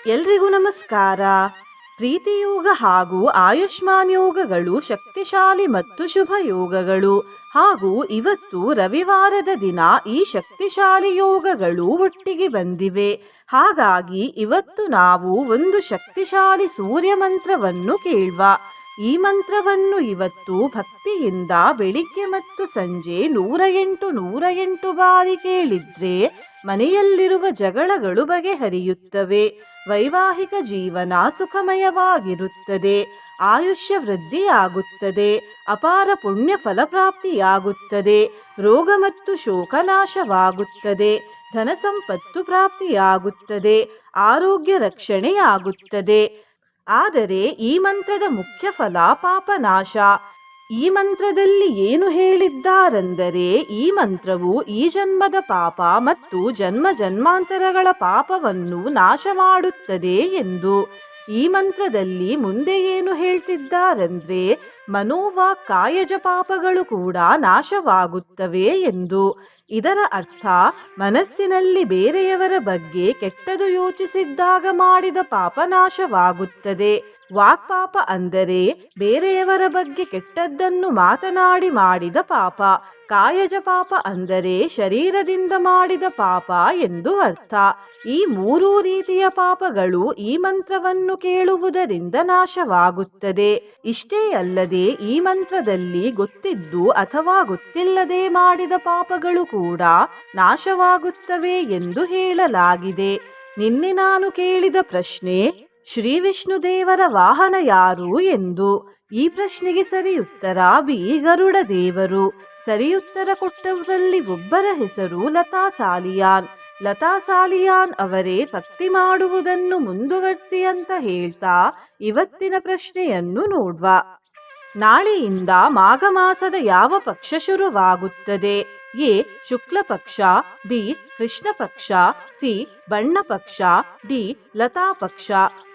ಎಲ್ರಿಗೂ ನಮಸ್ಕಾರ. ಪ್ರೀತಿಯೋಗ ಹಾಗೂ ಆಯುಷ್ಮಾನ್ ಯೋಗಗಳು ಶಕ್ತಿಶಾಲಿ ಮತ್ತು ಶುಭ ಯೋಗಗಳು. ಹಾಗೂ ಇವತ್ತು ರವಿವಾರದ ದಿನ ಈ ಶಕ್ತಿಶಾಲಿ ಯೋಗಗಳು ಒಟ್ಟಿಗೆ ಬಂದಿವೆ. ಹಾಗಾಗಿ ಇವತ್ತು ನಾವು ಒಂದು ಶಕ್ತಿಶಾಲಿ ಸೂರ್ಯ ಮಂತ್ರವನ್ನು ಕೇಳುವ. ಈ ಮಂತ್ರವನ್ನು ಇವತ್ತು ಭಕ್ತಿಯಿಂದ ಬೆಳಿಗ್ಗೆ ಮತ್ತು ಸಂಜೆ 108 ಬಾರಿ ಕೇಳಿದ್ರೆ ಮನೆಯಲ್ಲಿರುವ ಜಗಳಗಳು ಬಗೆಹರಿಯುತ್ತವೆ. ವೈವಾಹಿಕ ಜೀವನ ಸುಖಮಯವಾಗಿರುತ್ತದೆ. ಆಯುಷ್ಯ ವೃದ್ಧಿಯಾಗುತ್ತದೆ. ಅಪಾರ ಪುಣ್ಯ ಫಲಪ್ರಾಪ್ತಿಯಾಗುತ್ತದೆ. ರೋಗ ಮತ್ತು ಶೋಕ ನಾಶವಾಗುತ್ತದೆ. ಧನ ಸಂಪತ್ತು ಪ್ರಾಪ್ತಿಯಾಗುತ್ತದೆ. ಆರೋಗ್ಯ ರಕ್ಷಣೆಯಾಗುತ್ತದೆ. ಆದರೆ ಈ ಮಂತ್ರದ ಮುಖ್ಯ ಫಲ ಪಾಪನಾಶ. ಈ ಮಂತ್ರದಲ್ಲಿ ಏನು ಹೇಳಿದ್ದಾರೆಂದರೆ, ಈ ಮಂತ್ರವು ಈ ಜನ್ಮದ ಪಾಪ ಮತ್ತು ಜನ್ಮ ಜನ್ಮಾಂತರಗಳ ಪಾಪವನ್ನು ನಾಶ ಮಾಡುತ್ತದೆ ಎಂದು. ಈ ಮಂತ್ರದಲ್ಲಿ ಮುಂದೆ ಏನು ಹೇಳ್ತಿದ್ದಾರೆಂದ್ರೆ, ಮನೋವಾಕ್ ಕಾಯಜ ಪಾಪಗಳು ಕೂಡ ನಾಶವಾಗುತ್ತವೆ ಎಂದು. ಇದರ ಅರ್ಥ, ಮನಸ್ಸಿನಲ್ಲಿ ಬೇರೆಯವರ ಬಗ್ಗೆ ಕೆಟ್ಟದು ಯೋಚಿಸಿದ್ದಾಗ ಮಾಡಿದ ಪಾಪ ನಾಶವಾಗುತ್ತದೆ. ವಾಕ್ಪಾಪ ಅಂದರೆ ಬೇರೆಯವರ ಬಗ್ಗೆ ಕೆಟ್ಟದ್ದನ್ನು ಮಾತನಾಡಿ ಮಾಡಿದ ಪಾಪ. ಕಾಯಜ ಪಾಪ ಅಂದರೆ ಶರೀರದಿಂದ ಮಾಡಿದ ಪಾಪ ಎಂದು ಅರ್ಥ. ಈ ಮೂರೂ ರೀತಿಯ ಪಾಪಗಳು ಈ ಮಂತ್ರವನ್ನು ಕೇಳುವುದರಿಂದ ನಾಶವಾಗುತ್ತದೆ. ಇಷ್ಟೇ ಅಲ್ಲದೆ ಈ ಮಂತ್ರದಲ್ಲಿ ಗೊತ್ತಿದ್ದು ಅಥವಾ ಗೊತ್ತಿಲ್ಲದೆ ಮಾಡಿದ ಪಾಪಗಳು ಕೂಡ ನಾಶವಾಗುತ್ತವೆ ಎಂದು ಹೇಳಲಾಗಿದೆ. ನಿನ್ನೆ ನಾನು ಕೇಳಿದ ಪ್ರಶ್ನೆ, ಶ್ರೀ ವಿಷ್ಣು ದೇವರ ವಾಹನ ಯಾರು ಎಂದು. ಈ ಪ್ರಶ್ನೆಗೆ ಸರಿಯುತ್ತರ ಬಿ. ಗರುಡ ದೇವರು. ಸರಿಯುತ್ತರ ಕೊಟ್ಟವರಲ್ಲಿ ಒಬ್ಬರ ಹೆಸರು ಲತಾ ಸಾಲಿಯಾನ್. ಲತಾ ಸಾಲಿಯಾನ್ ಅವರೇ ಭಕ್ತಿ ಮಾಡುವುದನ್ನು ಮುಂದುವರಿಸಿ ಅಂತ ಹೇಳ್ತಾ ಇವತ್ತಿನ ಪ್ರಶ್ನೆಯನ್ನು ನೋಡ್ವ. ನಾಳೆಯಿಂದ ಮಾಘ ಮಾಸದ ಯಾವ ಪಕ್ಷ ಶುರುವಾಗುತ್ತದೆ? ಎ. ಶುಕ್ಲ ಪಕ್ಷ, ಬಿ. ಕೃಷ್ಣ ಪಕ್ಷ, ಸಿ. ಬಣ್ಣ ಪಕ್ಷ, ಡಿ. ಲತಾ ಪಕ್ಷ.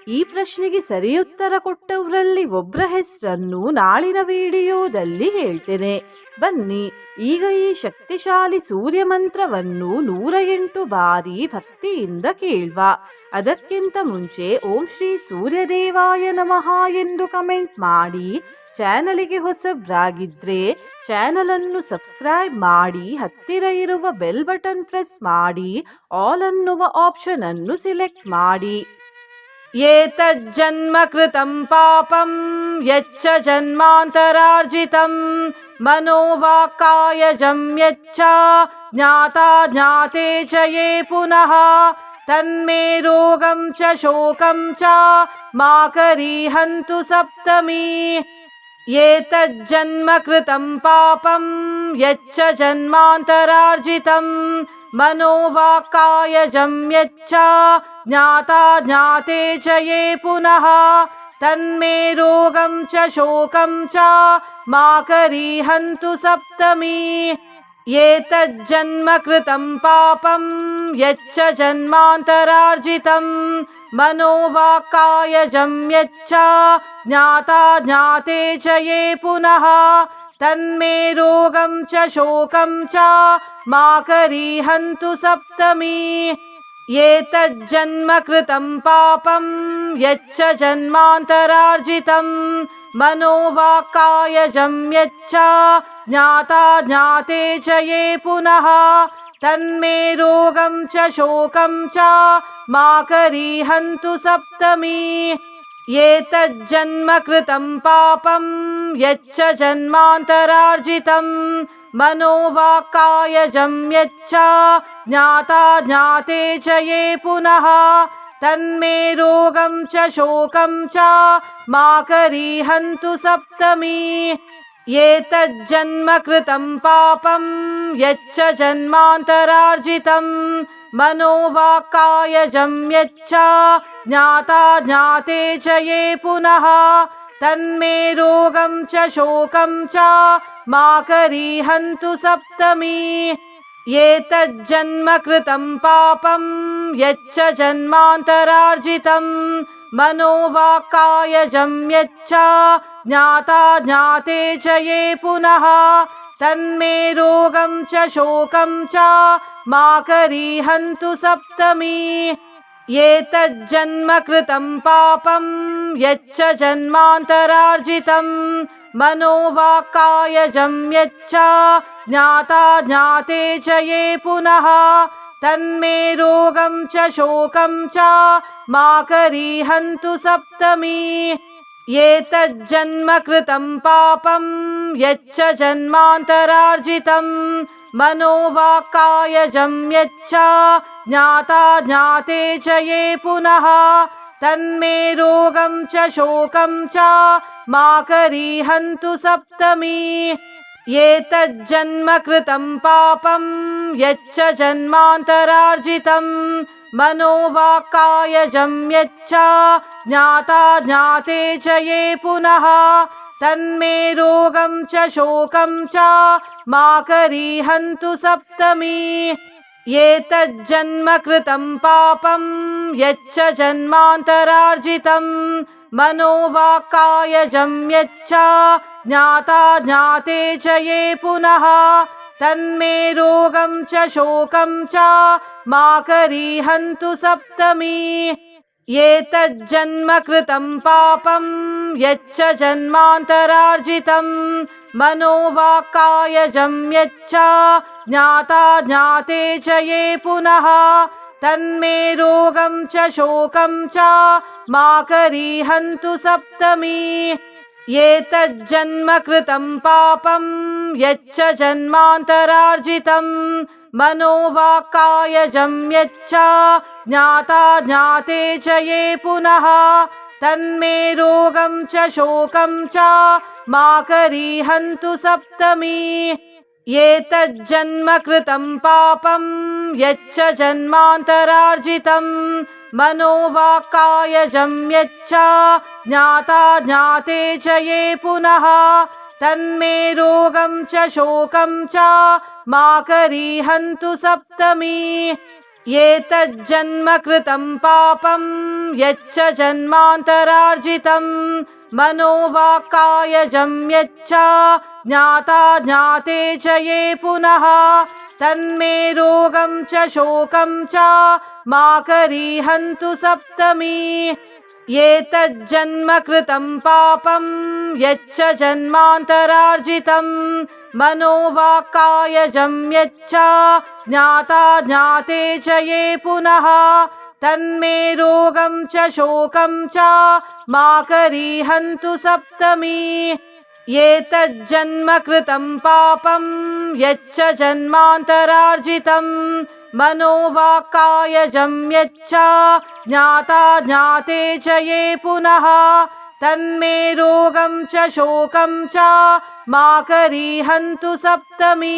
ಈ ಪ್ರಶ್ನೆಗೆ ಸರಿಯುತ್ತರ ಕೊಟ್ಟವರಲ್ಲಿ ಒಬ್ಬರ ಹೆಸರನ್ನು ನಾಳಿನ ವಿಡಿಯೋದಲ್ಲಿ ಹೇಳ್ತೇನೆ. ಬನ್ನಿ ಈಗ ಈ ಶಕ್ತಿಶಾಲಿ ಸೂರ್ಯ ಮಂತ್ರವನ್ನು 108 ಬಾರಿ ಭಕ್ತಿಯಿಂದ ಕೇಳುವ. ಅದಕ್ಕಿಂತ ಮುಂಚೆ ಓಂ ಶ್ರೀ ಸೂರ್ಯದೇವಾಯ ನಮಃ ಎಂದು ಕಮೆಂಟ್ ಮಾಡಿ. ಚಾನಲಿಗೆ ಹೊಸಬ್ರಾಗಿದ್ರೆ ಚಾನಲ್ ಅನ್ನು ಸಬ್ಸ್ಕ್ರೈಬ್ ಮಾಡಿ. ಹತ್ತಿರ ಇರುವ ಬೆಲ್ ಬಟನ್ ಪ್ರೆಸ್ ಮಾಡಿ. ಆಲ್ ಅನ್ನುವ ಆಪ್ಷನ್ ಅನ್ನು ಸಿಲೆಕ್ಟ್ ಮಾಡಿ. ಏತಜ್ಜನ್ಮ ಕೃತಂ ಪಾಪಂ ಯಚ್ಚ ಜನ್ಮಾಂತರಾರ್ಜಿತಂ ಮನೋವಾಕ್ಕಾಯಜಂ ಯಚ್ಚ ಜ್ಞಾತಾ ಜ್ಞಾತೆ ಚ ಯೇ ಪುನಃ ತನ್ಮೇ ರೋಗಂ ಚ ಶೋಕಂ ಚ ಮಾ ಕರೀಹಂತು ಸಪ್ತಮಿ. ಏತಜ್ಜನ್ಮ ಕೃತಂ ಪಾಪಂ ಯಚ್ಚ ಜನ್ಮಾಂತರಾರ್ಜಿತಂ ಮನೋವಾಕ್ಕಾಯಜಂ ಯಚ್ಚ ಜ್ಞಾತಾ ಜ್ಞಾತೆ ಚ ಯೇ ಪುನಃ ತನ್ಮೇ ರೋಗಂ ಚ ಶೋಕಂ ಚ ಮಾ ಕರೀಹಂತು ಸಪ್ತಮಿ. ಏತಜ್ಜನ್ಮ ಕೃತಂ ಪಾಪಂ ಯಚ್ಚ ಜನ್ಮಾಂತರಾರ್ಜಿತಂ ಮನೋವಾಕ್ಕಾಯಜಂ ಯಚ್ಚ ಜ್ಞಾತಾ ಜ್ಞಾತೆ ಚ ಯೇ ಪುನಃ ತನ್ಮೇ ರೋಗಂ ಚ ಶೋಕಂ ಚ ಮಾ ಕರೀಹಂತು ಸಪ್ತಮಿ. ಏತಜ್ಜನ್ಮ ಕೃತಂ ಪಾಪಂ ಯಚ್ಚ ಜನ್ಮಾಂತರಾರ್ಜಿತಂ ಮನೋವಾಕ್ಕಾಯಜಂ ಯಚ್ಚ ಜ್ಞಾತಾ ಜ್ಞಾತೆ ಚ ಯೇ ಪುನಃ ತನ್ಮೇ ರೋಗಂ ಚ ಶೋಕಂ ಚ ಮಾ ಕರೀಹಂತು ಸಪ್ತಮಿ. ಏತಜ್ಜನ್ಮ ಕೃತಂ ಪಾಪಂ ಯಚ್ಚ ಜನ್ಮಾಂತರಾರ್ಜಿತಂ ಮನೋವಾಕ್ಕಾಯಜಂ ಯಚ್ಚ ಜ್ಞಾತಾ ಜ್ಞಾತೆ ಚ ಯೇ ಪುನಃ ತನ್ಮೇ ರೋಗಂ ಚ ಶೋಕಂ ಚ ಮಾ ಕರೀಹಂತು ಸಪ್ತಮಿ. ಏತಜ್ಜನ್ಮ ಕೃತಂ ಪಾಪಂ ಯಚ್ಚ ಜನ್ಮಾಂತರಾರ್ಜಿತಂ ಮನೋವಾಕ್ಕಾಯಜಂ ಯಚ್ಚ ಜ್ಞಾತಾ ಜ್ಞಾತೆ ಚ ಯೇ ಪುನಃ ತನ್ಮೇ ರೋಗಂ ಚ ಶೋಕಂ ಚ ಮಾ ಕರೀಹಂತು ಸಪ್ತಮಿ. ಏತಜ್ಜನ್ಮ ಕೃತಂ ಪಾಪಂ ಯಚ್ಚ ಜನ್ಮಾಂತರಾರ್ಜಿತಂ ಮನೋವಾಕ್ಕಾಯಜಂ ಯಚ್ಚ ಜ್ಞಾತಾ ಜ್ಞಾತೆ ಚ ಯೇ ಪುನಃ ತನ್ಮೇ ರೋಗಂ ಚ ಶೋಕಂ ಚ ಮಾ ಕರೀಹಂತು ಸಪ್ತಮಿ. एतज्जन्म कृतं पापं यच्च जन्मान्तरार्जितं मनोवाक्कायजं यच्च ज्ञाता ज्ञाते च ये पुनः तन्मे रोगं च शोकं च मा करीहन्तु सप्तमी एतज्जन्म कृतं पापं यच्च जन्मान्तरार्जितं मनोवाक्कायजं यच्च ज्ञाता ज्ञाते च ये पुनः तन्मे रोगं च शोकं च मा करीहन्तु सप्तमी एतज्जन्म कृतं पापं यच्च जन्मान्तरार्जितं मनोवाक्कायजं यच्च ज्ञाता ज्ञाते च ये पुनः तन्मे रोगं च शोकं च मा करीहन्तु सप्तमी एतज्जन्म कृतं पापं यच्च जन्मान्तरार्जितं मनोवाक्कायजं यच्च ज्ञाता ज्ञाते च ये पुनः तन्मे रोगं च शोकं च मा करीहन्तु सप्तमी एतज्जन्म कृतं पापं यच्च जन्मान्तरार्जितं मनोवाक्कायजं यच्च ज्ञाता ज्ञाते च ये पुनः तन्मे रोगं च शोकं च मा करीहन्तु सप्तमी एतज्जन्म कृतं पापं यच्च जन्मान्तरार्जितं मनोवाक्कायजं यच्च ज्ञाता ज्ञाते च ये पुनः तन्मे रोगं च शोकं च मा करीहन्तु सप्तमी एतज्जन्म कृतं पापं यच्च जन्मान्तरार्जितं मनोवाक्कायजं यच्च ज्ञाता ज्ञाते च ये पुनः तन्मे रोगं च शोकं च मा करीहन्तु सप्तमी एतज्जन्म कृतं पापं यच्च जन्मान्तरार्जितं मनोवाक्कायजं यच्च ज्ञाता ज्ञाते च ये पुनः तन्मे रोगं च शोकं च मा करीहन्तु सप्तमी एतज्जन्म कृतं पापं यच्च जन्मान्तरार्जितं मनोवाक्कायजं यच्च ज्ञाता ज्ञाते च ये पुनः तन्मे रोगं च शोकं च मा करीहन्तु सप्तमी एतज्जन्म कृतं पापं यच्च जन्मान्तरार्जितं मनोवाक्कायजं यच्च ज्ञाता ज्ञाते च ये पुनः तन्मे रोगं च शोकं च मा करीहन्तु सप्तमी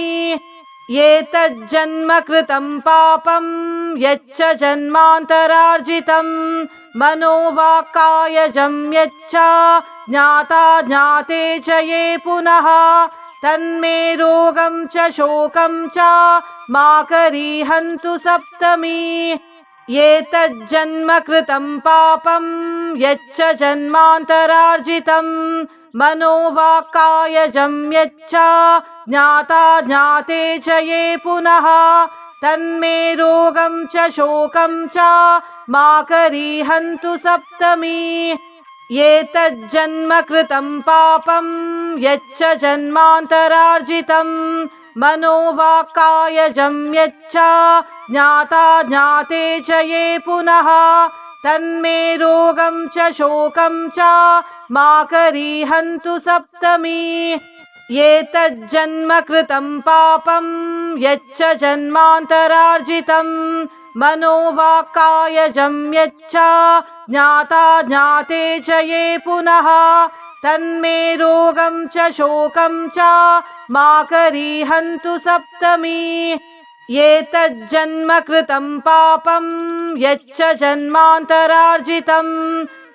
एतज्जन्म कृतं पापं यच्च जन्मान्तरार्जितं मनोवाक्कायजं यच्च ज्ञाता ज्ञाते च ये पुनः तन्मे रोगं च शोकं च मा करीहन्तु सप्तमी एतज्जन्म कृतं पापं यच्च जन्मान्तरार्जितं मनोवाक्कायजं यच्च ज्ञाता ज्ञाते च ये पुनः तन्मे रोगं च शोकं च मा करीहन्तु सप्तमी एतज्जन्म कृतं पापं यच्च जन्मान्तरार्जितं मनोवाक्कायजं यच्च ज्ञाता ज्ञाते च ये पुनः तन्मे रोगं च शोकं च मा करीहन्तु सप्तमी एतज्जन्म कृतं पापं यच्च जन्मान्तरार्जितं मनोवाक्कायजं यच्च ज्ञाता ज्ञाते च ये पुनः तन्मे रोगं च शोकं च मा करीहन्तु सप्तमी एतज्जन्म कृतं पापं यच्च जन्मान्तरार्जितं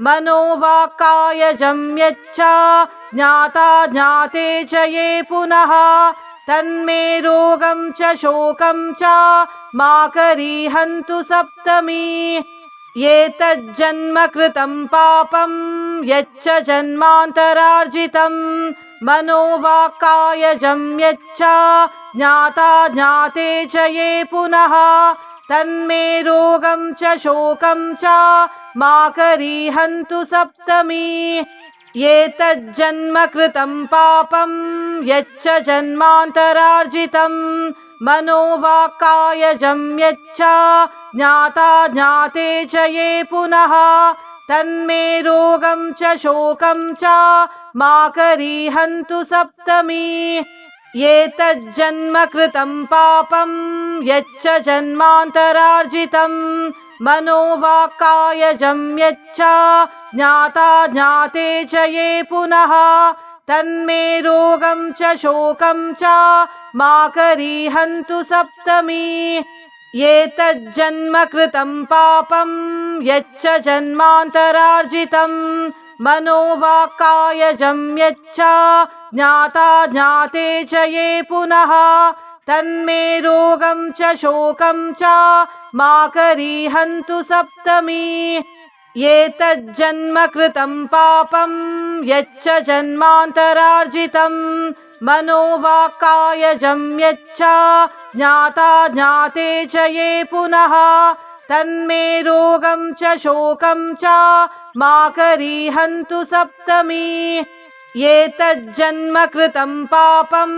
मनोवाक्कायजं यच्च ज्ञाता ज्ञाते च ये पुनः तन्मे रोगं च शोकं च मा करीहन्तु सप्तमी एतज्जन्म कृतं पापं यच्च जन्मान्तरार्जितं मनोवाक्कायजं यच्च ज्ञाता ज्ञाते च ये पुनः तन्मे रोगं च शोकं च मा करीहन्तु सप्तमी एतज्जन्म कृतं पापं यच्च जन्मान्तरार्जितं मनोवाक्कायजं यच्च ज्ञाता ज्ञाते च ये पुनः तन्मे रोगं च शोकं च मा करीहन्तु सप्तमी एतज्जन्म कृतं पापं यच्च जन्मान्तरार्जितं मनोवाक्कायजं यच्च ज्ञाता ज्ञाते च ये पुनः तन्मे रोगं च शोकं च मा करीहन्तु सप्तमी एतज्जन्म कृतं पापं यच्च जन्मान्तरार्जितं मनोवाक्कायजं यच्च ज्ञाता ज्ञाते च ये पुनः तन्मे रोगं च शोकं च मा करीहन्तु सप्तमी एतज्जन्म कृतं पापं यच्च जन्मान्तरार्जितं मनोवाक्कायजं यच्च ज्ञाता ज्ञाते च ये पुनः तन्मे रोगं च शोकं च मा करीहन्तु सप्तमी एतज्जन्म कृतं पापं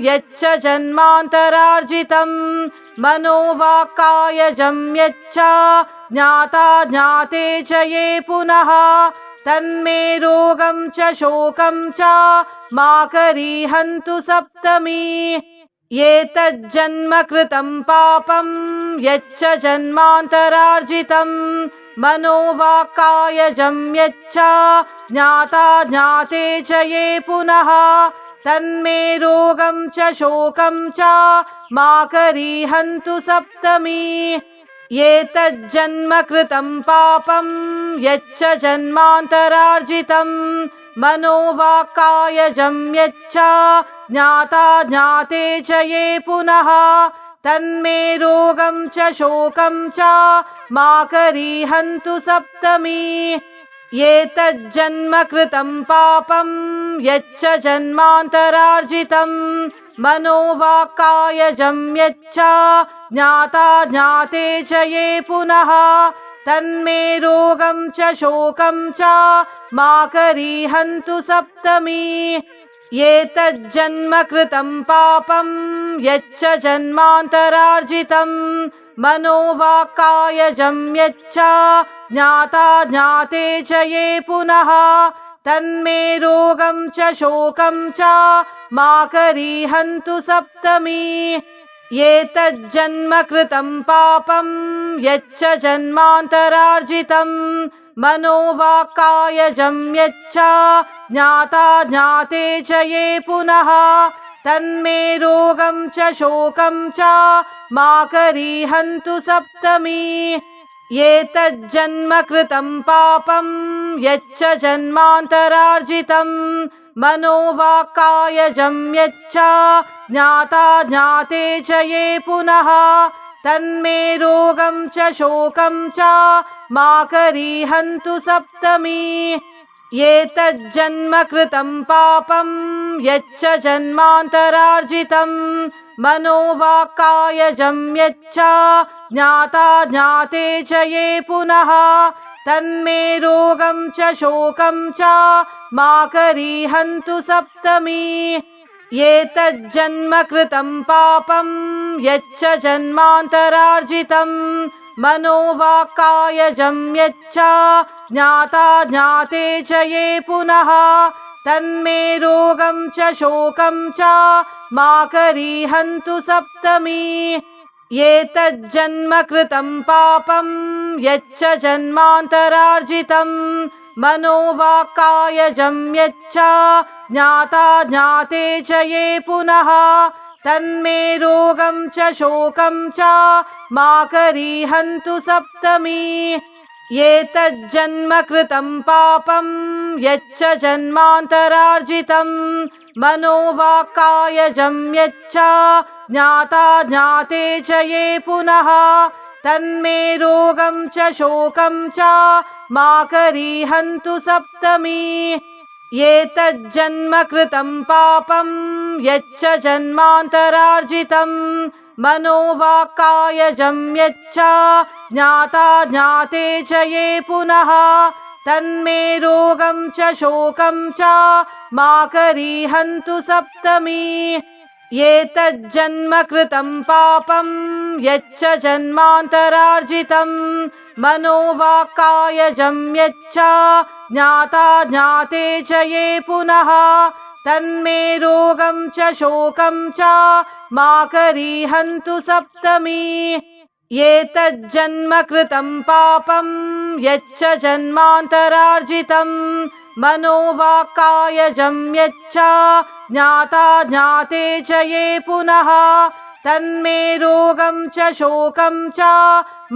यच्च जन्मान्तरार्जितं मनोवाक्कायजं यच्च ज्ञाता ज्ञाते च ये पुनः तन्मे रोगं च शोकं च मा करीहन्तु सप्तमी एतज्जन्म कृतं पापं यच्च जन्मान्तरार्जितं मनोवाक्कायजं यच्च ज्ञाता ज्ञाते च ये पुनः तन्मे रोगं च शोकं च मा करीहन्तु सप्तमी एतज्जन्म कृतं पापं यच्च जन्मान्तरार्जितं मनोवाक्कायजं यच्च ज्ञाता ज्ञाते च ये पुनः तन्मे रोगं च शोकं च मा करीहन्तु सप्तमी एतज्जन्म कृतं पापं यच्च जन्मान्तरार्जितं मनोवाक्कायजं यच्च ज्ञाता ज्ञाते च ये पुनः तन्मे रोगं च शोकं च मा करीहन्तु सप्तमी एतज्जन्म कृतं पापं यच्च जन्मान्तरार्जितं मनोवाक्कायजं यच्च ज्ञाता ज्ञाते च ये पुनः तन्मे रोगं च शोकं च मा करीहन्तु सप्तमी एतज्जन्म कृतं पापं यच्च जन्मान्तरार्जितं मनोवाक्कायजं यच्च ज्ञाता ज्ञाते च ये पुनः तन्मे रोगं च शोकं च मा करीहन्तु सप्तमी एतज्जन्म कृतं पापं यच्च जन्मान्तरार्जितं मनोवाक्कायजं यच्च ज्ञाता ज्ञाते च ये पुनः तन्मे रोगं च शोकं च मा करीहन्तु सप्तमी एतज्जन्म कृतं पापं यच्च जन्मान्तरार्जितं मनोवाक्कायजं यच्च ज्ञाता ज्ञाते च ये पुनः तन्मे रोगं च शोकं च मा करीहन्तु सप्तमी एतज्जन्म कृतं पापं यच्च जन्मान्तरार्जितं मनोवाक्कायजं यच्च ज्ञाता ज्ञाते च ये पुनः तन्मे रोगं च शोकं च मा करीहन्तु सप्तमी एतज्जन्म कृतं पापं यच्च जन्मान्तरार्जितं मनोवाक्कायजं यच्च ज्ञाता ज्ञाते च ये पुनः तन्मे रोगं च शोकं च मा करीहन्तु सप्तमी एतज्जन्म कृतं पापं यच्च जन्मान्तरार्जितं मनोवाक्कायजं यच्च ज्ञाता ज्ञाते च ये पुनः तन्मे रोगं च शोकं च मा करीहन्तु सप्तमी एतज्जन्म कृतं पापं यच्च जन्मान्तरार्जितं मनोवाक्कायजं यच्च ज्ञाता ज्ञाते च ये पुनः तन्मे रोगं च शोकं च मा करीहन्तु सप्तमी एतज्जन्म कृतं पापं यच्च जन्मान्तरार्जितं मनोवाक्कायजं यच्च ज्ञाता ज्ञाते च ये पुनः तन्मे रोगं च शोकं च मा करीहन्तु सप्तमी एतज्जन्म कृतं पापं यच्च जन्मान्तरार्जितं मनोवाक्कायजं यच्च ज्ञाता ज्ञाते च ये पुनः तन्मे रोगं च शोकं च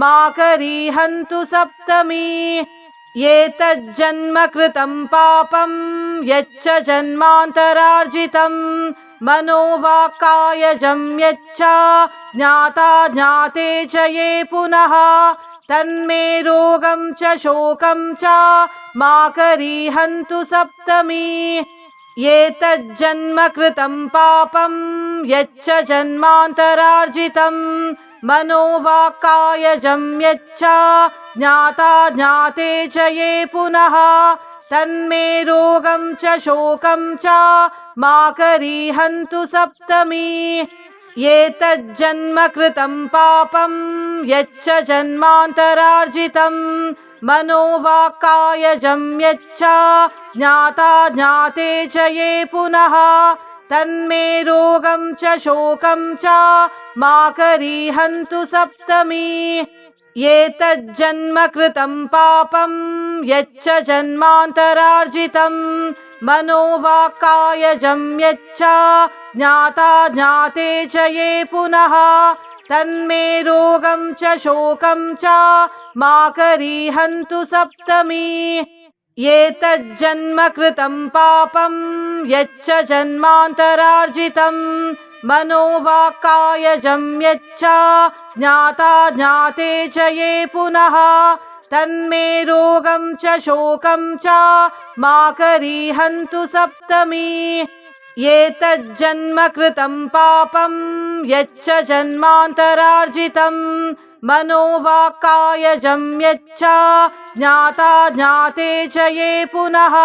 मा करीहन्तु सप्तमी एतज्जन्म कृतं पापं यच्च जन्मान्तरार्जितं मनोवाक्कायजं यच्च ज्ञाता ज्ञाते च ये पुनः तन्मे रोगं च शोकं च मा करीहन्तु सप्तमी एतज्जन्म कृतं पापं यच्च जन्मान्तरार्जितं मनोवाक्कायजं यच्च ज्ञाता ज्ञाते च ये पुनः तन्मे रोगं च शोकं च मा करीहन्तु सप्तमी एतज्जन्म कृतं पापं यच्च जन्मान्तरार्जितं मनोवाक्कायजं यच्च ज्ञाता ज्ञाते च ये पुनः तन्मे रोगं च शोकं च मा करीहन्तु सप्तमी एतज्जन्म कृतं पापं यच्च जन्मान्तरार्जितं मनोवाक्कायजं यच्च ज्ञाता ज्ञाते च ये पुनः तन्मे रोगं च शोकं च मा करीहन्तु सप्तमी एतज्जन्म कृतं पापं यच्च जन्मान्तरार्जितं मनोवाक्कायजं यच्च ज्ञाता ज्ञाते च ये पुनः तन्मे रोगं च शोकं च मा करीहन्तु सप्तमी एतज्जन्म कृतं पापं यच्च जन्मान्तरार्जितं मनोवाक्कायजं यच्च ज्ञाता ज्ञाते च ये पुनः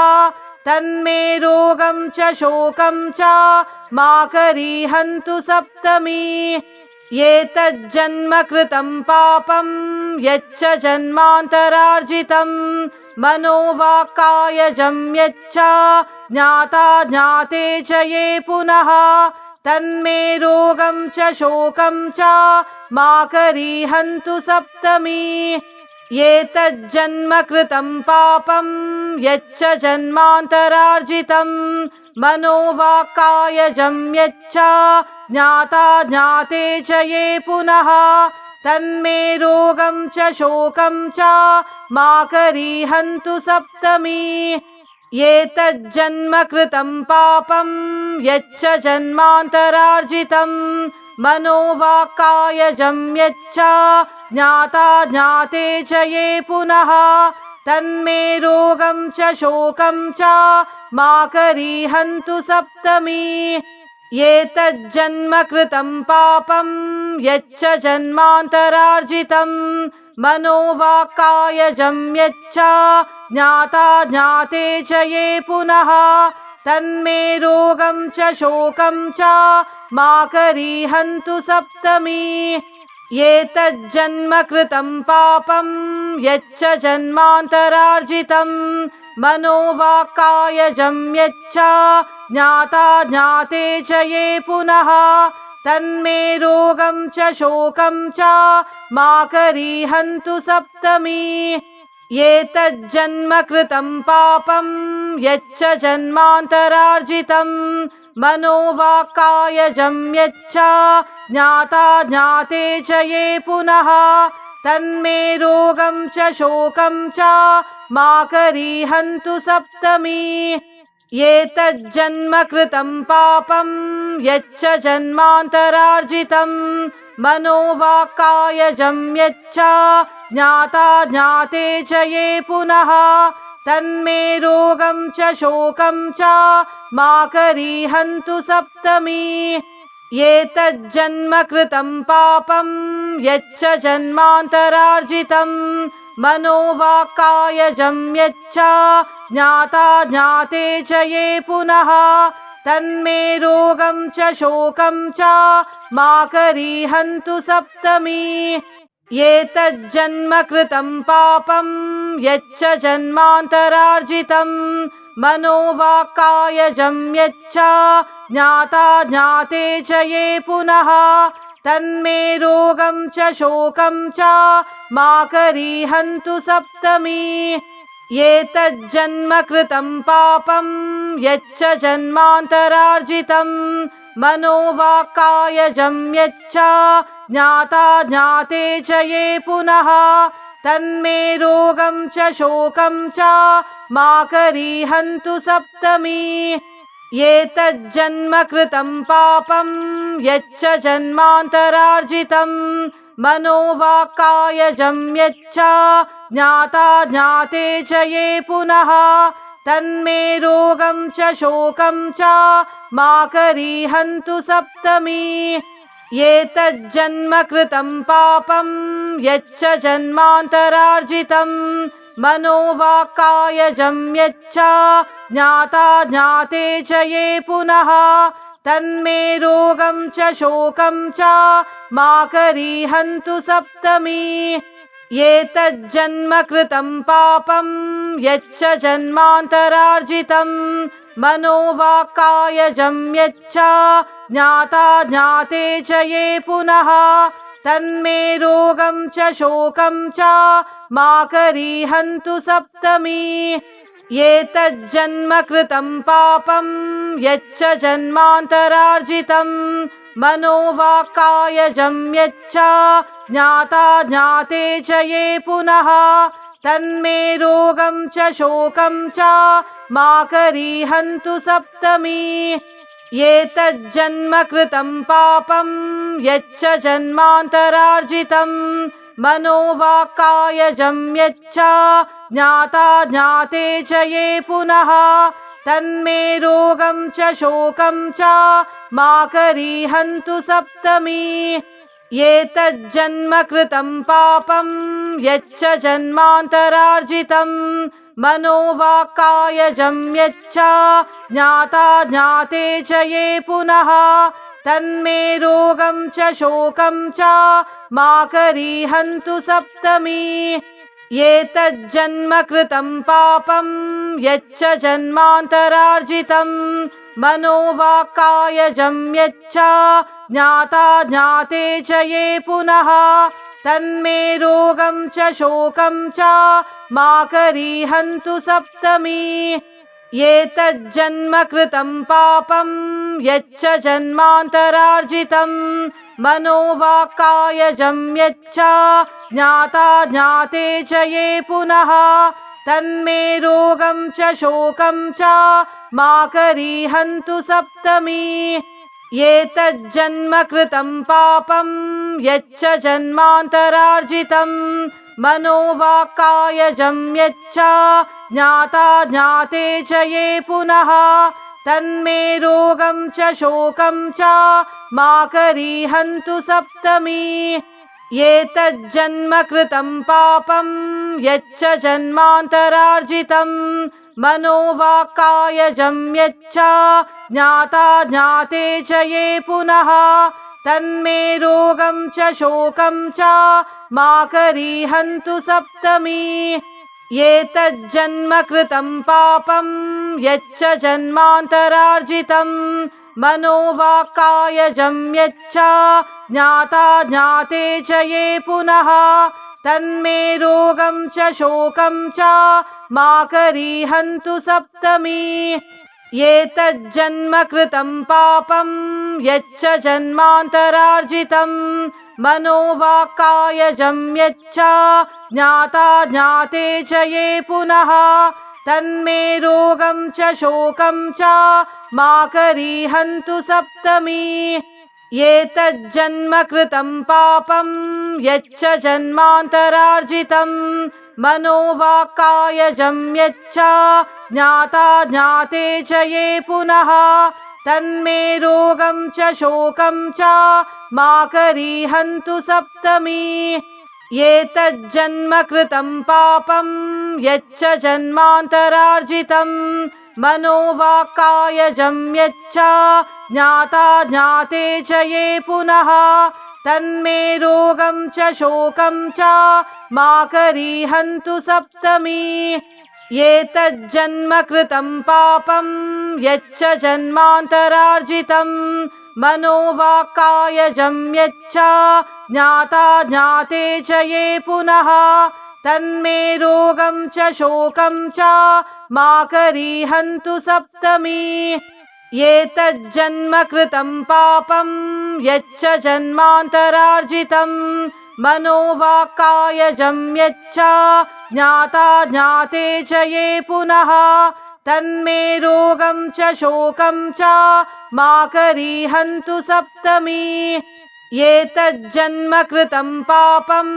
तन्मे रोगं च शोकं च मा करीहन्तु सप्तमी एतज्जन्म कृतं पापं यच्च जन्मान्तरार्जितं मनोवाक्कायजं यच्च ज्ञाता ज्ञाते च ये पुनः तन्मे रोगं च शोकं च मा करीहन्तु सप्तमी एतज्जन्म कृतं पापं यच्च जन्मान्तरार्जितं मनोवाक्कायजं यच्च ज्ञाता ज्ञाते च ये पुनः तन्मे रोगं च शोकं च मा करीहन्तु सप्तमी एतज्जन्म कृतं पापं यच्च जन्मान्तरार्जितं मनोवाक्कायजं यच्च ज्ञाता ज्ञाते च ये पुनः तन्मे रोगं च शोकं च मा करीहन्तु सप्तमी एतज्जन्म कृतं पापं यच्च जन्मान्तरार्जितं मनोवाक्कायजं यच्च ज्ञाता ज्ञाते च ये पुनः तन्मे रोगं च शोकं च मा करीहन्तु सप्तमी एतज्जन्म कृतं पापं यच्च जन्मान्तरार्जितं मनोवाक्कायजं यच्च ज्ञाता ज्ञाते च ये पुनः तन्मे रोगं च शोकं च मा करीहन्तु सप्तमी एतज्जन्म कृतं पापं यच्च जन्मान्तरार्जितं मनोवाक्कायजं यच्च ज्ञाता ज्ञाते च ये पुनः तन्मे रोगं च शोकं च मा करीहन्तु सप्तमी एतज्जन्म कृतं पापं यच्च जन्मान्तरार्जितं मनोवाक्कायजं यच्च ज्ञाता ज्ञाते च ये पुनः तन्मे रोगं च शोकं च मा करीहन्तु सप्तमी एतज्जन्म कृतं पापं यच्च जन्मान्तरार्जितं मनोवाक्कायजं यच्च ज्ञाता ज्ञाते च ये पुनः तन्मे रोगं च शोकं च मा करीहन्तु सप्तमी एतज्जन्म कृतं पापं यच्च जन्मान्तरार्जितं मनोवाक्कायजं यच्च ज्ञाता ज्ञाते च ये पुनः तन्मे रोगं च शोकं च मा करीहन्तु सप्तमी एतज्जन्म कृतं पापं यच्च जन्मान्तरार्जितं मनोवाक्कायजं यच्च ज्ञाता ज्ञाते च ये पुनः तन्मे रोगं च शोकं च मा करीहन्तु सप्तमी एतज्जन्म कृतं पापं यच्च जन्मान्तरार्जितं मनोवाक्कायजं यच्च ज्ञाता ज्ञाते च ये पुनः तन्मे रोगं च शोकं च मा करीहन्तु सप्तमी एतज्जन्म कृतं पापं यच्च जन्मान्तरार्जितं मनोवाक्कायजं यच्च ज्ञाता ज्ञाते च ये पुनः तन्मे रोगं च शोकं च मा करीहन्तु सप्तमी एतज्जन्म कृतं पापं यच्च जन्मान्तरार्जितं मनोवाक्कायजं यच्च ज्ञाता ज्ञाते च ये पुनः तन्मे रोगं च शोकं च मा करीहन्तु सप्तमी एतज्जन्म कृतं पापं यच्च जन्मान्तरार्जितं मनोवाक्कायजं यच्च ज्ञाता ज्ञाते च ये पुनः तन्मे रोगं च शोकं च मा करीहन्तु सप्तमी एतज्जन्म कृतं पापं यच्च जन्मान्तरार्जितं मनोवाक्कायजं यच्च ज्ञाता ज्ञाते च ये पुनः तन्मे रोगं च शोकं च मा करीहन्तु सप्तमी एतज्जन्म कृतं पापं यच्च जन्मान्तरार्जितं मनोवाक्कायजं यच्च ज्ञाता ज्ञाते च ये पुनः तन्मे रोगं च शोकं च मा करीहन्तु सप्तमी एतज्जन्म कृतं पापं यच्च जन्मान्तरार्जितं मनोवाक्कायजं यच्च ज्ञाता ज्ञाते च ये पुनः तन्मे रोगं च शोकं च मा करीहन्तु सप्तमी एतज्जन्म कृतं पापं यच्च जन्मान्तरार्जितं मनोवाक्कायजं यच्च ज्ञाता ज्ञाते च ये पुनः तन्मे रोगं च शोकं च मा करीहन्तु सप्तमी एतज्जन्म कृतं पापं यच्च जन्मान्तरार्जितं मनोवाक्कायजं यच्च ज्ञाता ज्ञाते च ये पुनः तन्मे रोगं च शोकं च मा करीहन्तु सप्तमी एतज्जन्म कृतं पापं यच्च जन्मान्तरार्जितं मनोवाक्कायजं यच्च ज्ञाता ज्ञाते च ये पुनः तन्मे रोगं च शोकं च मा करीहन्तु सप्तमी एतज्जन्म कृतं पापं यच्च जन्मान्तरार्जितं मनोवाक्कायजं यच्च ज्ञाता ज्ञाते च ये पुनः तन्मे रोगं च शोकं च मा करीहन्तु सप्तमी एतज्जन्म कृतं पापं यच्च जन्मान्तरार्जितं मनोवाक्कायजं यच्च ज्ञाता ज्ञाते च ये पुनः तन्मे रोगं च शोकं च मा करीहन्तु सप्तमी एतज्जन्म कृतं पापं यच्च जन्मान्तरार्जितं मनोवाक्कायजं यच्च ज्ञाता ज्ञाते च ये पुनः तन्मे रोगं च शोकं च मा करीहन्तु सप्तमी एतज्जन्म कृतं पापं यच्च जन्मान्तरार्जितं मनोवाक्कायजं यच्च ज्ञाता ज्ञाते च ये पुनः तन्मे रोगं च शोकं च मा करीहन्तु सप्तमी एतज्जन्म कृतं पापं यच्च जन्मान्तरार्जितं मनोवाक्कायजं यच्च ज्ञाता ज्ञाते च ये पुनः तन्मे रोगं च शोकं च मा करीहन्तु सप्तमी एतज्जन्म कृतं पापं यच्च जन्मान्तरार्जितं मनोवाक्कायजं यच्च ज्ञाता ज्ञाते च ये पुनः तन्मे रोगं च शोकं च मा करीहन्तु सप्तमी एतज्जन्म कृतं पापं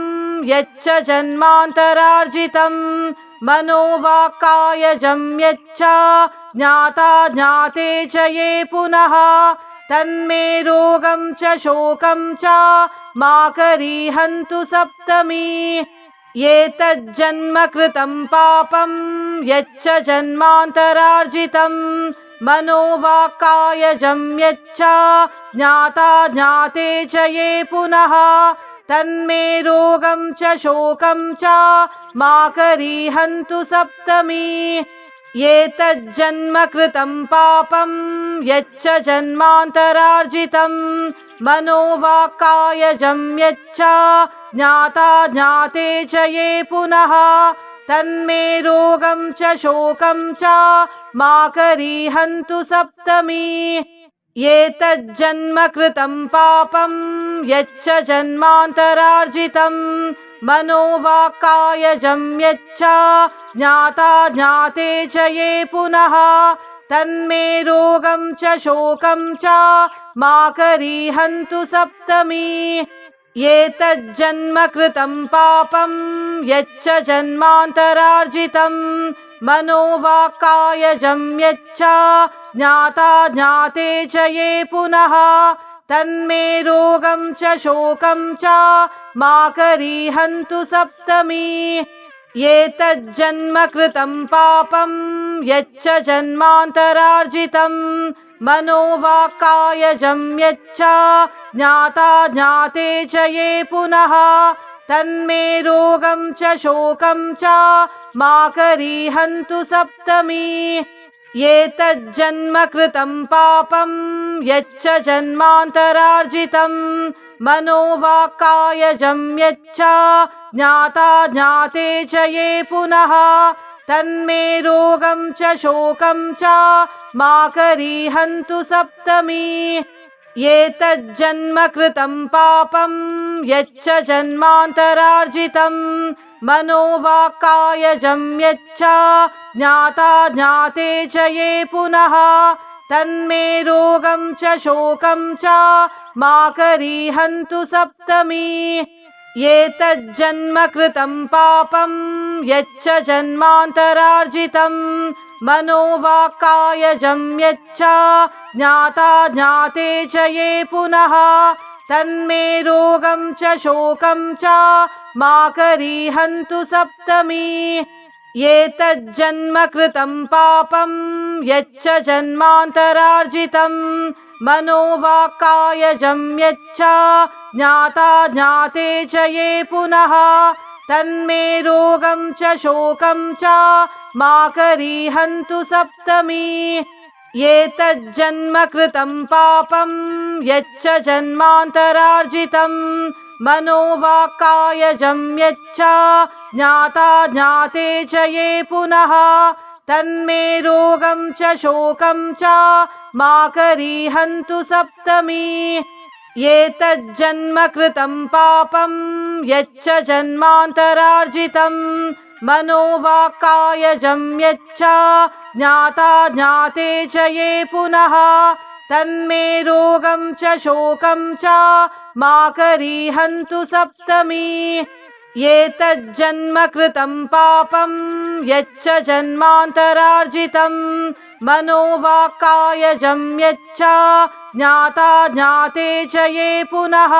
यच्च जन्मान्तरार्जितं मनोवाक्कायजं यच्च ज्ञाता ज्ञाते च ये पुनः तन्मे रोगं च शोकं च मा करीहन्तु सप्तमी एतज्जन्म कृतं पापं यच्च जन्मान्तरार्जितं मनोवाक्कायजं यच्च ज्ञाता ज्ञाते च ये पुनः तन्मे रोगं च शोकं च मा करीहन्तु सप्तमी एतज्जन्म कृतं पापं यच्च जन्मान्तरार्जितं मनोवाक्कायजं यच्च ज्ञाता ज्ञाते च ये पुनः तन्मे रोगं च शोकं च मा करीहन्तु सप्तमी एतज्जन्म कृतं पापं यच्च जन्मान्तरार्जितं मनोवाक्कायजं यच्च ज्ञाता ज्ञाते च ये पुनः तन्मे रोगं च शोकं च मा करीहन्तु सप्तमी एतज्जन्म कृतं पापं यच्च जन्मान्तरार्जितं मनोवाक्कायजं यच्च ज्ञाता ज्ञाते च ये पुनः तन्मे रोगं च शोकं च मा करीहन्तु सप्तमी एतज्जन्म कृतं पापं यच्च जन्मान्तरार्जितं मनोवाक्कायजं यच्च ज्ञाता ज्ञाते च ये पुनः तन्मे रोगं च शोकं च मा करीहन्तु सप्तमी एतज्जन्म कृतं पापं यच्च जन्मान्तरार्जितं मनोवाक्कायजं यच्च ज्ञाता ज्ञाते च ये पुनः तन्मे रोगं च शोकं च मा करीहन्तु सप्तमी एतज्जन्म कृतं पापं यच्च जन्मान्तरार्जितं मनोवाक्कायजं यच्च ज्ञाता ज्ञाते च ये पुनः तन्मे रोगं च शोकं च मा करीहन्तु सप्तमी एतज्जन्म कृतं पापं यच्च जन्मान्तरार्जितं मनोवाक्कायजं यच्च ज्ञाता ज्ञाते च ये पुनः तन्मे रोगं च शोकं च मा करीहन्तु सप्तमी एतज्जन्म कृतं पापं यच्च जन्मान्तरार्जितं मनोवाक्कायजं यच्च ज्ञाता ज्ञाते च ये पुनः तन्मे रोगं च शोकं च मा करीहन्तु सप्तमी एतज्जन्म कृतं पापं यच्च जन्मान्तरार्जितं मनोवाक्कायजं यच्च ज्ञाता ज्ञाते च ये पुनः तन्मे रोगं च शोकं च मा करीहन्तु सप्तमी एतज्जन्म कृतं पापं यच्च जन्मान्तरार्जितं मनोवाक्कायजं यच्च ज्ञाता ज्ञाते च ये पुनः तन्मे रोगं च शोकं च मा करीहन्तु सप्तमी एतज्जन्म कृतं पापं यच्च जन्मान्तरार्जितं मनोवाक्कायजं यच्च ज्ञाता ज्ञाते च ये पुनः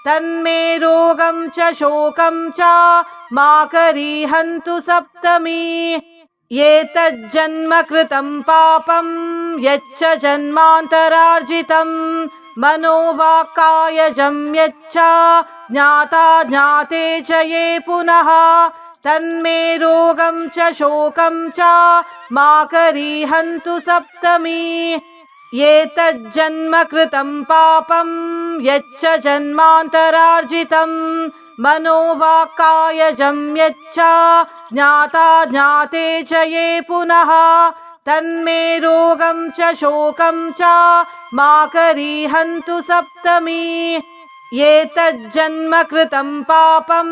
तन्मे रोगं च शोकं च मा करीहन्तु सप्तमी एतज्जन्म कृतं पापं यच्च जन्मान्तरार्जितं मनोवाक्कायजं यच्च ज्ञाता ज्ञाते च ये पुनः तन्मे रोगं च शोकं च मा करीहन्तु सप्तमी एतज्जन्म कृतं पापं यच्च जन्मान्तरार्जितं मनोवाक्कायजं यच्च ज्ञाता ज्ञाते च ये पुनः तन्मे रोगं च शोकं च मा करीहन्तु सप्तमी एतज्जन्म कृतं पापं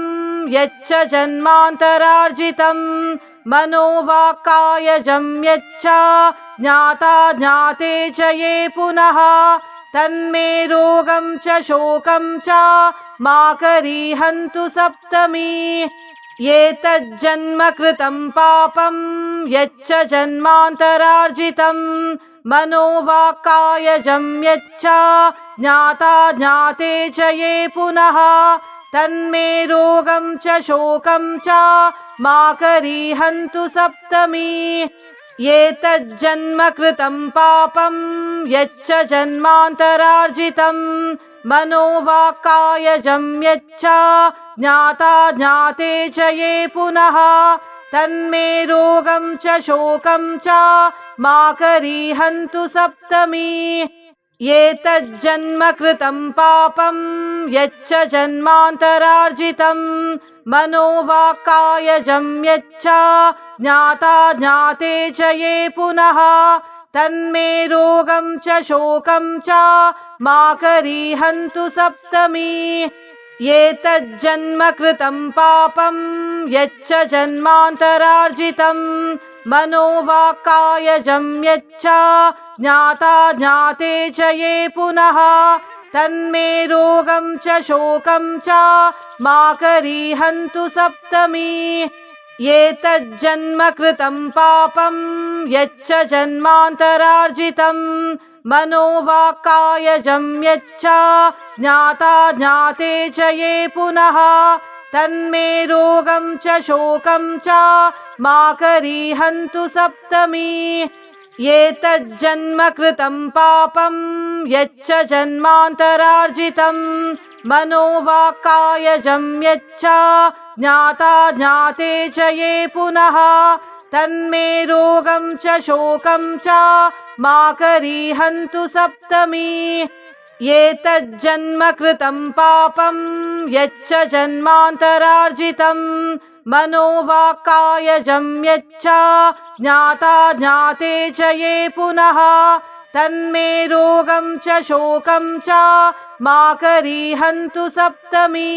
यच्च जन्मान्तरार्जितं मनोवाक्कायजं यच्च ज्ञाता ज्ञाते च ये पुनः तन्मे रोगं च शोकं च मा करीहन्तु सप्तमी एतज्जन्म कृतं पापं यच्च जन्मान्तरार्जितं मनोवाक्कायजं यच्च ज्ञाता ज्ञाते च ये पुनः तन्मे रोगं च शोकं च मा करीहन्तु सप्तमी एतज्जन्म कृतं पापं यच्च जन्मान्तरार्जितं मनोवाक्कायजं यच्च ज्ञाता ज्ञाते च ये पुनः तन्मे रोगं च शोकं च मा करीहन्तु सप्तमी एतज्जन्म कृतं पापं यच्च जन्मान्तरार्जितं मनोवाक्कायजं यच्च ज्ञाता ज्ञाते च ये पुनः तन्मे रोगं च शोकं च मा करीहन्तु सप्तमी एतज्जन्म कृतं पापं यच्च जन्मान्तरार्जितं मनोवाक्कायजं यच्च ज्ञाता ज्ञाते च ये पुनः तन्मे रोगं च शोकं च मा करीहन्तु सप्तमी एतज्जन्म कृतं पापं यच्च जन्मान्तरार्जितं मनोवाक्कायजं यच्च ज्ञाता ज्ञाते च ये पुनः तन्मे रोगं च शोकं च मा करीहन्तु सप्तमी एतज्जन्म कृतं पापं यच्च जन्मान्तरार्जितं मनोवाक्कायजं यच्च ज्ञाता ज्ञाते च ये पुनः तन्मे रोगं च शोकं च मा करीहन्तु सप्तमी एतज्जन्म कृतं पापं यच्च जन्मान्तरार्जितं मनोवाक्कायजं यच्च ज्ञाता ज्ञाते च ये पुनः तन्मे रोगं च शोकं च मा करीहन्तु सप्तमी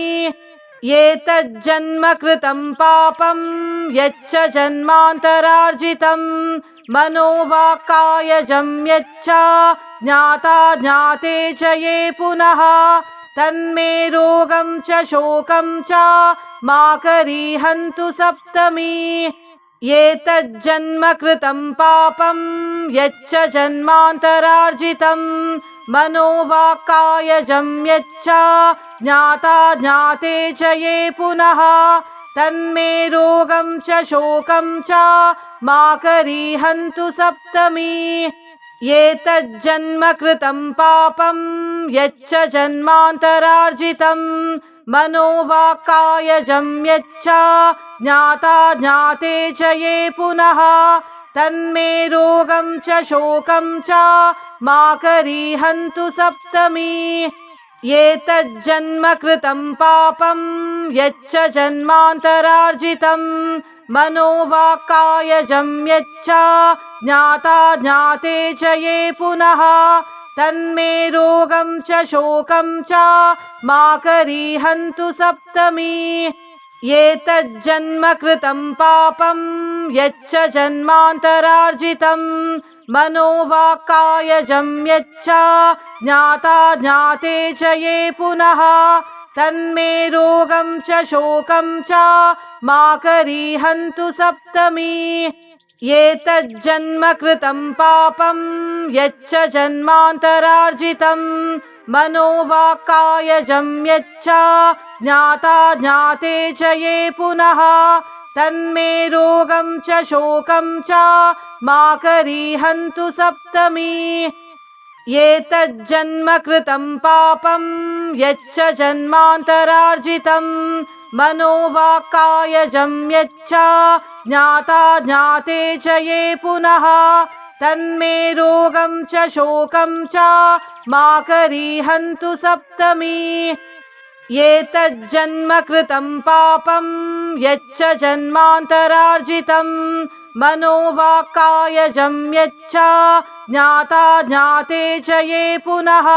एतज्जन्म कृतं पापं यच्च जन्मान्तरार्जितं मनोवाक्कायजं यच्च ज्ञाता ज्ञाते च ये पुनः तन्मे रोगं च शोकं च मा करीहन्तु सप्तमी एतज्जन्म कृतं पापं यच्च जन्मान्तरार्जितं मनोवाक्कायजं यच्च ज्ञाता ज्ञाते च ये पुनः तन्मे रोगं च शोकं च मा करीहन्तु सप्तमी एतज्जन्म कृतं पापं यच्च जन्मान्तरार्जितं मनोवाक्कायजं यच्च ज्ञाता ज्ञाते च ये पुनः तन्मे रोगं च शोकं च मा करीहन्तु सप्तमी एतज्जन्म कृतं पापं यच्च जन्मान्तरार्जितं मनोवाक्कायजं यच्च ज्ञाता ज्ञाते च ये पुनः तन्मे रोगं च शोकं च मा करीहन्तु सप्तमी एतज्जन्म कृतं पापं यच्च जन्मान्तरार्जितं मनोवाक्कायजं यच्च ज्ञाता ज्ञाते च ये पुनः तन्मे रोगं च शोकं च मा करीहन्तु सप्तमी एतज्जन्म कृतं पापं यच्च जन्मान्तरार्जितं मनोवाक्कायजं यच्च ज्ञाता ज्ञाते च ये पुनः तन्मे रोगं च शोकं च मा करीहन्तु सप्तमी एतज्जन्म कृतं पापं यच्च जन्मान्तरार्जितं मनोवाक्कायजं यच्च ज्ञाता ज्ञाते च ये पुनः तन्मे रोगं च शोकं च मा करीहन्तु सप्तमी एतज्जन्म कृतं पापं यच्च जन्मान्तरार्जितं मनोवाक्कायजं यच्च ज्ञाता ज्ञाते च ये पुनः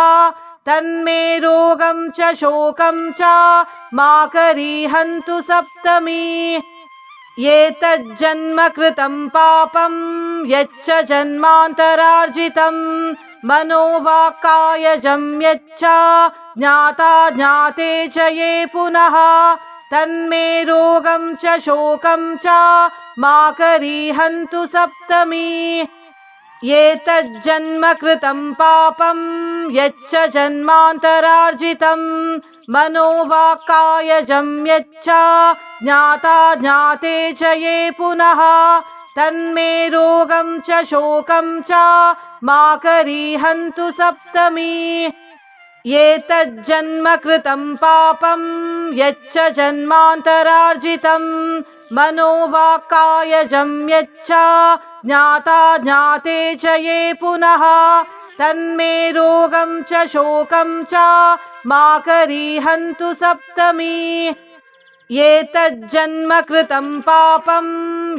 तन्मे रोगं च शोकं च मा करीहन्तु सप्तमी एतज्जन्म कृतं पापं यच्च जन्मान्तरार्जितं मनोवाक्कायजं यच्च ज्ञाता ज्ञाते च ये पुनः तन्मे रोगं च शोकं च मा करीहन्तु सप्तमी एतज्जन्म कृतं पापं यच्च जन्मान्तरार्जितं मनोवाक्कायजं यच्च ज्ञाता ज्ञाते च ये पुनः तन्मे रोगं च शोकं च मा करीहन्तु सप्तमी एतज्जन्म कृतं पापं यच्च जन्मान्तरार्जितं मनोवाक्कायजं यच्च ज्ञाता ज्ञाते च ये पुनः तन्मे रोगं च शोकं च मा करीहन्तु सप्तमी एतज्जन्म कृतं पापं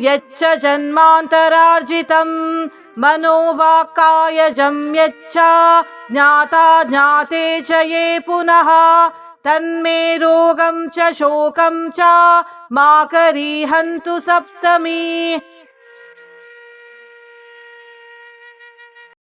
यच्च जन्मान्तरार्जितं मनोवाक्कायजं यच्च ज्ञाता ज्ञाते च ये पुनः तन्मे रोगं च शोकं च मा करीहन्तु सप्तमी।